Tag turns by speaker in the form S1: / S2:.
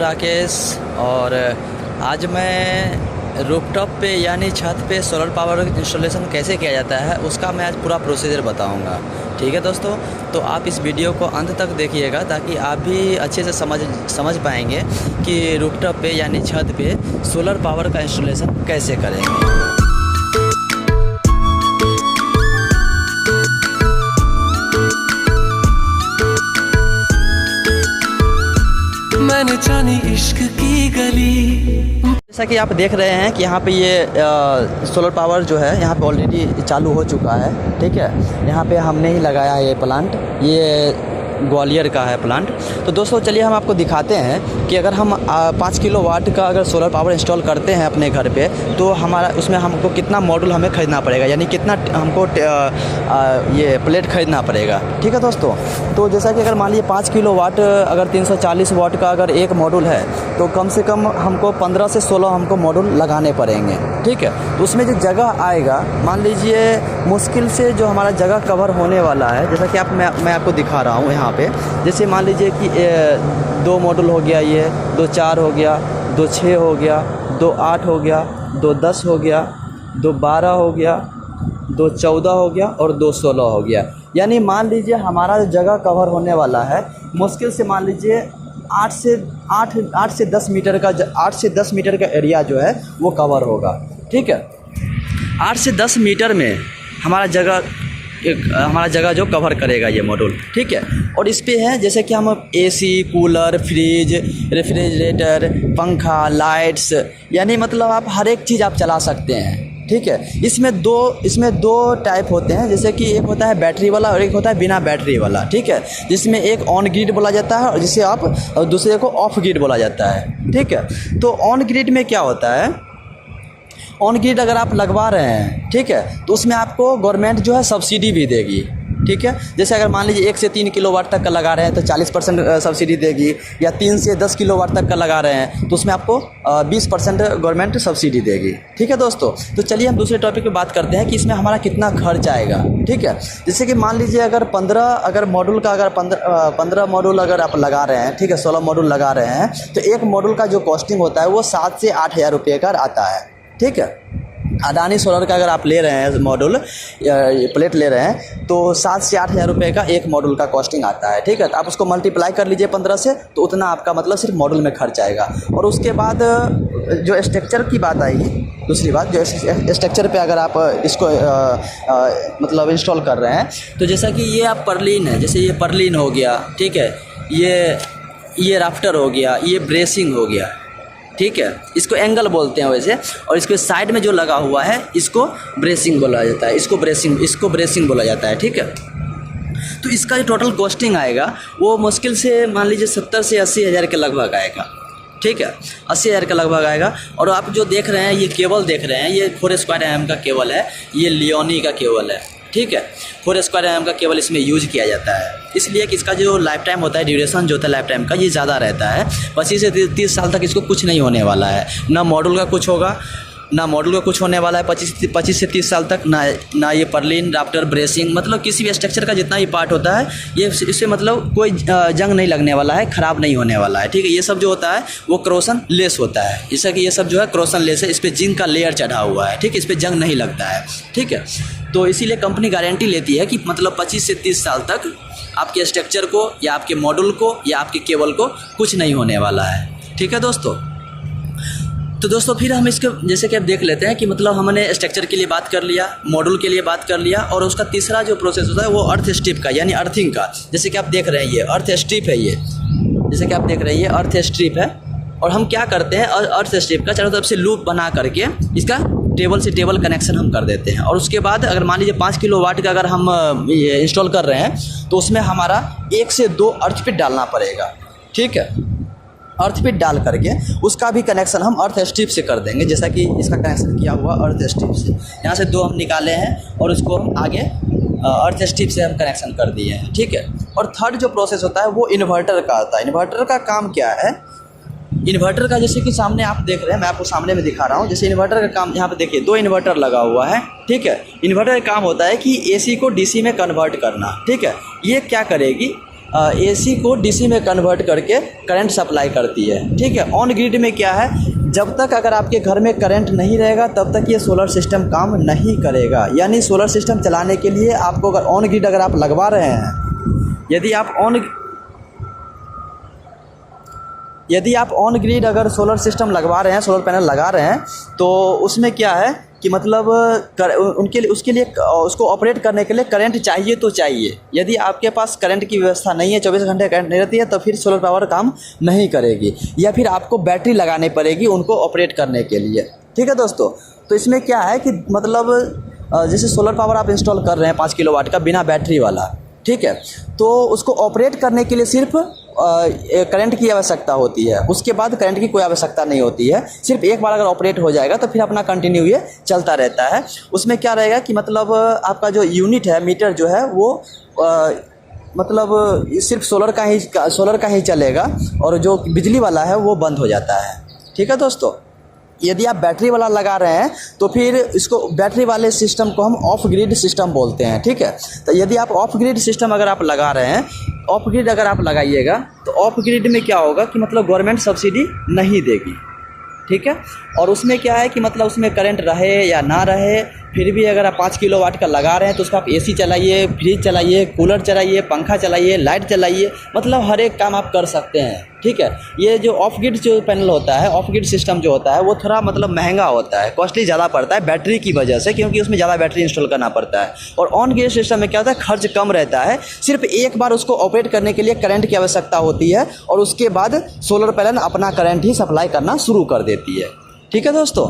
S1: राकेश और आज मैं रूफटॉप पे यानी छत पे सोलर पावर इंस्टॉलेशन कैसे किया जाता है उसका मैं आज पूरा प्रोसीजर बताऊंगा। ठीक है दोस्तों, तो आप इस वीडियो को अंत तक देखिएगा ताकि आप भी अच्छे से समझ पाएंगे कि रूफटॉप पे यानी छत पे सोलर पावर का इंस्टॉलेशन कैसे करेंगे।
S2: मैंने जानी इश्क की गली।
S1: जैसा कि आप देख रहे हैं कि यहाँ पे ये सोलर पावर जो है यहाँ पे ऑलरेडी चालू हो चुका है। ठीक है, यहाँ पे हमने ही लगाया है ये प्लांट, ये ग्वालियर का है प्लांट। तो दोस्तों चलिए हम आपको दिखाते हैं कि अगर हम 5 किलोवाट का अगर सोलर पावर इंस्टॉल करते हैं अपने घर पे तो हमारा उसमें हमको कितना मॉड्यूल हमें ख़रीदना पड़ेगा, यानी कितना हमको ये प्लेट ख़रीदना पड़ेगा। ठीक है दोस्तों, तो जैसा कि अगर मान लीजिए 5 किलोवाट अगर 340 वाट का अगर एक मॉड्यूल है तो कम से कम हमको 15 से 16 हमको मॉड्यूल लगाने पड़ेंगे। ठीक है, तो उसमें जो जगह आएगा, मान लीजिए मुश्किल से जो हमारा जगह कवर होने वाला है, जैसा कि मैं आपको दिखा रहा हूँ यहाँ पे। जैसे मान लीजिए कि 2 मॉड्यूल हो गया, ये 2 4 हो गया, 2 6 हो गया, 2 8 हो गया, 2 10 हो गया, 2 12 हो गया, 2 14 हो गया और 2 16 हो गया। यानी मान लीजिए हमारा जगह कवर होने वाला है मुश्किल से मान लीजिए 8 से 10 मीटर का 8 से 10 मीटर का एरिया जो है वो कवर होगा। ठीक है, 8 से 10 मीटर में हमारा जगह जो कवर करेगा ये मॉड्यूल। ठीक है, और इस पे है जैसे कि हम एसी, कूलर, फ्रिज, रेफ्रिजरेटर, पंखा, लाइट्स, यानी मतलब आप हर एक चीज़ आप चला सकते हैं। ठीक है, इसमें दो टाइप होते हैं, जैसे कि एक होता है बैटरी वाला और एक होता है बिना बैटरी वाला। ठीक है, जिसमें एक ऑन ग्रिड बोला जाता है और जिसे आप दूसरे को ऑफ ग्रिड बोला जाता है। ठीक है, तो ऑन ग्रिड में क्या होता है, ऑन ग्रिड अगर आप लगवा रहे हैं, ठीक है, तो उसमें आपको गवर्नमेंट जो है सब्सिडी भी देगी। ठीक है, जैसे अगर मान लीजिए 1 से 3 किलोवाट तक का लगा रहे हैं तो 40% सब्सिडी देगी, या 3 से 10 किलोवाट तक का लगा रहे हैं तो उसमें आपको 20% गवर्नमेंट सब्सिडी देगी। ठीक है दोस्तों, तो चलिए हम दूसरे टॉपिक पे बात करते हैं कि इसमें हमारा कितना खर्च आएगा। ठीक है, जैसे कि मान लीजिए अगर 15 मॉड्यूल अगर आप लगा रहे हैं, ठीक है, 16 मॉड्यूल लगा रहे हैं तो एक मॉड्यूल का जो कॉस्टिंग होता है वो 7 से 8 हज़ार रुपये का आता है। ठीक है, अडानी सोलर का अगर आप ले रहे हैं मॉड्यूल प्लेट ले रहे हैं तो 7 से 8 हज़ार रुपये का एक मॉड्यूल का कॉस्टिंग आता है। ठीक है, तो आप उसको मल्टीप्लाई कर लीजिए 15 से, तो उतना आपका मतलब सिर्फ मॉड्यूल में खर्च आएगा। और उसके बाद जो स्ट्रक्चर की बात आएगी, दूसरी बात जो स्ट्रक्चर पे अगर आप इसको मतलब इंस्टॉल कर रहे हैं तो जैसा कि ये आप पर्लिन है, जैसे ये पर्लिन हो गया, ठीक है, ये राफ्टर हो गया, ये ब्रेसिंग हो गया। ठीक है, इसको एंगल बोलते हैं वैसे, और इसके साइड में जो लगा हुआ है इसको ब्रेसिंग बोला जाता है, इसको ब्रेसिंग बोला जाता है। ठीक है, तो इसका जो टोटल कॉस्टिंग आएगा वो मुश्किल से मान लीजिए 70 से 80 हज़ार के लगभग आएगा। ठीक है, 80 हज़ार के लगभग आएगा। और आप जो देख रहे हैं ये केबल देख रहे हैं, ये 4² mm का केबल है, ये लियोनी का केबल है। ठीक है, 4² mm का केबल इसमें यूज किया जाता है, इसलिए कि इसका जो लाइफ टाइम होता है, ड्यूरेशन जो होता है लाइफ टाइम का, ये ज़्यादा रहता है। 25 से 30 साल तक इसको कुछ नहीं होने वाला है, ना मॉड्यूल का कुछ होगा, ना मॉड्यूल का कुछ होने वाला है 25 से 30 साल तक, ना ये पर्लिन, राफ्टर, ब्रेसिंग, मतलब किसी भी स्ट्रक्चर का जितना भी पार्ट होता है ये इससे मतलब कोई जंग नहीं लगने वाला है, ख़राब नहीं होने वाला है। ठीक है, ये सब जो होता है वो क्रोसन लेस होता है, जैसा कि ये सब जो है क्रोसन लेस है, इस पर जिंक का लेयर चढ़ा हुआ है। ठीक है, इस पर जंग नहीं लगता है। ठीक है, तो इसीलिए कंपनी गारंटी लेती है कि मतलब 25 से 30 साल तक आपके स्ट्रक्चर को या आपके मॉड्यूल को या आपके केबल को कुछ नहीं होने वाला है। ठीक है दोस्तों, तो दोस्तों फिर हम इसके जैसे कि आप देख लेते हैं कि मतलब हमने स्ट्रक्चर के लिए बात कर लिया, मॉड्यूल के लिए बात कर लिया, और उसका तीसरा जो प्रोसेस होता है वो अर्थ स्ट्रिप का यानी अर्थिंग का। जैसे कि आप देख रहे हैं ये अर्थ स्ट्रिप है, ये जैसे कि आप देख रहे हैं ये अर्थ स्ट्रिप है। और हम क्या करते हैं, अर्थ स्ट्रिप का चारों तरफ से लूप बना करके इसका टेबल से टेबल कनेक्शन हम कर देते हैं। और उसके बाद अगर मान लीजिए 5 किलोवाट का अगर हम ये इंस्टॉल कर रहे हैं तो उसमें हमारा 1 से 2 अर्थ पिट डालना पड़ेगा। ठीक है, अर्थ पिट डाल करके उसका भी कनेक्शन हम अर्थ स्ट्रिप से कर देंगे, जैसा कि इसका कनेक्शन किया हुआ अर्थ स्ट्रिप से। यहाँ से 2 हम निकाले हैं और उसको हम आगे अर्थ स्ट्रिप से हम कनेक्शन कर दिए हैं। ठीक है, और थर्ड जो प्रोसेस होता है वो इन्वर्टर का आता है। इन्वर्टर का काम क्या है, इन्वर्टर का जैसे कि सामने आप देख रहे हैं, मैं आपको सामने में दिखा रहा हूँ। जैसे इन्वर्टर का काम यहाँ पे देखिए 2 इन्वर्टर लगा हुआ है। ठीक है, इन्वर्टर का काम होता है कि एसी को डीसी में कन्वर्ट करना। ठीक है, ये क्या करेगी, एसी को डीसी में कन्वर्ट करके करंट सप्लाई करती है। ठीक है, ऑन ग्रिड में क्या है, जब तक अगर आपके घर में करंट नहीं रहेगा तब तक ये सोलर सिस्टम काम नहीं करेगा। यानी सोलर सिस्टम चलाने के लिए आपको अगर ऑन ग्रिड अगर आप लगवा रहे हैं, यदि आप ऑन ग्रिड अगर सोलर सिस्टम लगवा रहे हैं, सोलर पैनल लगा रहे हैं, तो उसमें क्या है कि मतलब उसके लिए उसको ऑपरेट करने के लिए करंट चाहिए तो चाहिए। यदि आपके पास करंट की व्यवस्था नहीं है, 24 घंटे करंट नहीं रहती है, तो फिर सोलर पावर काम नहीं करेगी, या फिर आपको बैटरी लगानी पड़ेगी उनको ऑपरेट करने के लिए। ठीक है दोस्तों, तो इसमें क्या है कि मतलब जैसे सोलर पावर आप इंस्टॉल कर रहे हैं 5 किलोवाट का बिना बैटरी वाला, ठीक है, तो उसको ऑपरेट करने के लिए सिर्फ करंट की आवश्यकता होती है, उसके बाद करंट की कोई आवश्यकता नहीं होती है। सिर्फ एक बार अगर ऑपरेट हो जाएगा तो फिर अपना कंटिन्यू ये चलता रहता है। उसमें क्या रहेगा कि मतलब आपका जो यूनिट है, मीटर जो है वो मतलब सिर्फ सोलर का ही चलेगा, और जो बिजली वाला है वो बंद हो जाता है। ठीक है दोस्तों, यदि आप बैटरी वाला लगा रहे हैं तो फिर इसको बैटरी वाले सिस्टम को हम ऑफ ग्रिड सिस्टम बोलते हैं। ठीक है, तो यदि आप ऑफ ग्रिड सिस्टम अगर आप लगा रहे हैं, ऑफ ग्रिड अगर आप लगाइएगा तो ऑफ ग्रिड में क्या होगा कि मतलब गवर्नमेंट सब्सिडी नहीं देगी। ठीक है, और उसमें क्या है कि मतलब उसमें करंट रहे या ना रहे, फिर भी अगर आप 5 किलोवाट का लगा रहे हैं तो उसका आप एसी चलाइए, फ्रिज चलाइए, कूलर चलाइए, पंखा चलाइए, लाइट चलाइए, मतलब हर एक काम आप कर सकते हैं। ठीक है, ये जो ऑफ ग्रिड जो पैनल होता है, ऑफ ग्रिड सिस्टम जो होता है वो थोड़ा मतलब महंगा होता है, कॉस्टली ज़्यादा पड़ता है बैटरी की वजह से, क्योंकि उसमें ज़्यादा बैटरी इंस्टॉल करना पड़ता है। और ऑन ग्रिड सिस्टम में क्या होता है, खर्च कम रहता है, सिर्फ एक बार उसको ऑपरेट करने के लिए करंट की आवश्यकता होती है, और उसके बाद सोलर पैनल अपना करंट ही सप्लाई करना शुरू कर देती है। ठीक है दोस्तों।